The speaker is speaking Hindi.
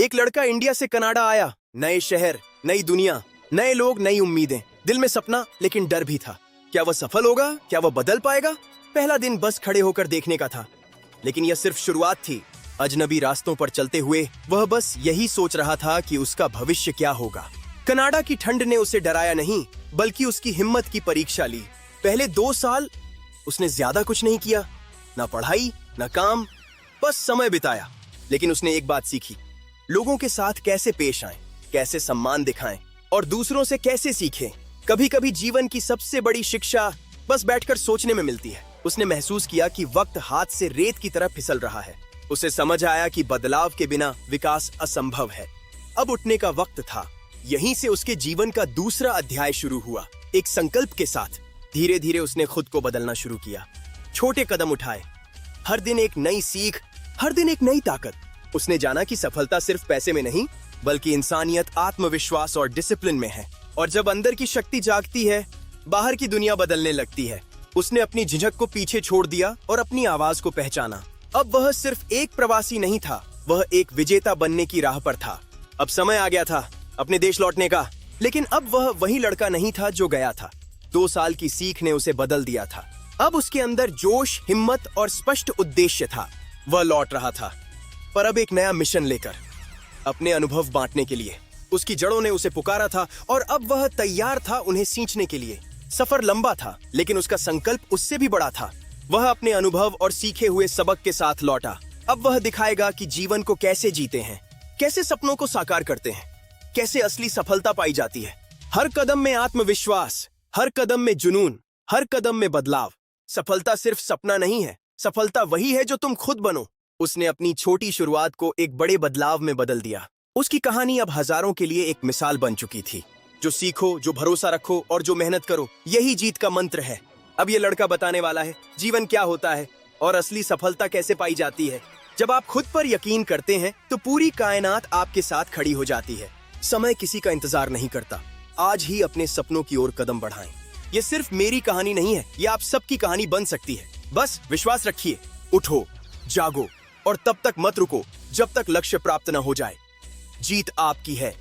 एक लड़का इंडिया से कनाडा आया, नए शहर, नई दुनिया, नए लोग, नई उम्मीदें, दिल में सपना लेकिन डर भी था। क्या वह सफल होगा? क्या वह बदल पाएगा? पहला दिन बस खड़े होकर देखने का था, लेकिन यह सिर्फ शुरुआत थी। अजनबी रास्तों पर चलते हुए वह बस यही सोच रहा था कि उसका भविष्य क्या होगा। कनाडा की ठंड ने उसे डराया नहीं, बल्कि उसकी हिम्मत की परीक्षा ली। पहले 2 साल उसने ज्यादा कुछ नहीं किया, ना पढ़ाई ना काम, बस समय बिताया। लेकिन उसने एक बात सीखी, लोगों के साथ कैसे पेश आएं, कैसे सम्मान दिखाएं और दूसरों से कैसे सीखें। कभी कभी जीवन की सबसे बड़ी शिक्षा बस बैठकर सोचने में मिलती है। उसने महसूस किया कि वक्त हाथ से रेत की तरह फिसल रहा है। उसे समझ आया कि बदलाव के बिना विकास असंभव है। अब उठने का वक्त था। यहीं से उसके जीवन का दूसरा अध्याय शुरू हुआ। एक संकल्प के साथ धीरे धीरे उसने खुद को बदलना शुरू किया। छोटे कदम उठाए, हर दिन एक नई सीख, हर दिन एक नई ताकत। उसने जाना कि सफलता सिर्फ पैसे में नहीं, बल्कि इंसानियत, आत्मविश्वास और डिसिप्लिन में है। और जब अंदर की शक्ति जागती है, बाहर की दुनिया बदलने लगती है। उसने अपनी झिझक को पीछे छोड़ दिया और अपनी आवाज को पहचाना। अब वह सिर्फ एक प्रवासी नहीं था, वह एक विजेता बनने की राह पर था। अब समय आ गया था अपने देश लौटने का। लेकिन अब वह वही लड़का नहीं था जो गया था। 2 साल की सीख ने उसे बदल दिया था। अब उसके अंदर जोश, हिम्मत और स्पष्ट उद्देश्य था। वह लौट रहा था, पर अब एक नया मिशन लेकर, अपने अनुभव बांटने के लिए। उसकी जड़ों ने उसे पुकारा था और अब वह तैयार था उन्हें सींचने के लिए। सफर लंबा था, लेकिन उसका संकल्प उससे भी बड़ा था। वह अपने अनुभव और सीखे हुए सबक के साथ लौटा। अब वह दिखाएगा कि जीवन को कैसे जीते हैं, कैसे सपनों को साकार करते हैं, कैसे असली सफलता पाई जाती है। हर कदम में आत्मविश्वास, हर कदम में जुनून, हर कदम में बदलाव। सफलता सिर्फ सपना नहीं है, सफलता वही है जो तुम खुद बनो। उसने अपनी छोटी शुरुआत को एक बड़े बदलाव में बदल दिया। उसकी कहानी अब हजारों के लिए एक मिसाल बन चुकी थी। जो सीखो, जो भरोसा रखो और जो मेहनत करो, यही जीत का मंत्र है। अब ये लड़का बताने वाला है जीवन क्या होता है और असली सफलता कैसे पाई जाती है। जब आप खुद पर यकीन करते हैं तो पूरी कायनात आपके साथ खड़ी हो जाती है। समय किसी का इंतजार नहीं करता। आज ही अपने सपनों की ओर कदम बढ़ाएं। ये सिर्फ मेरी कहानी नहीं है, ये आप सबकी कहानी बन सकती है। बस विश्वास रखिए, उठो, जागो और तब तक मत रुको जब तक लक्ष्य प्राप्त न हो जाए। जीत आपकी है।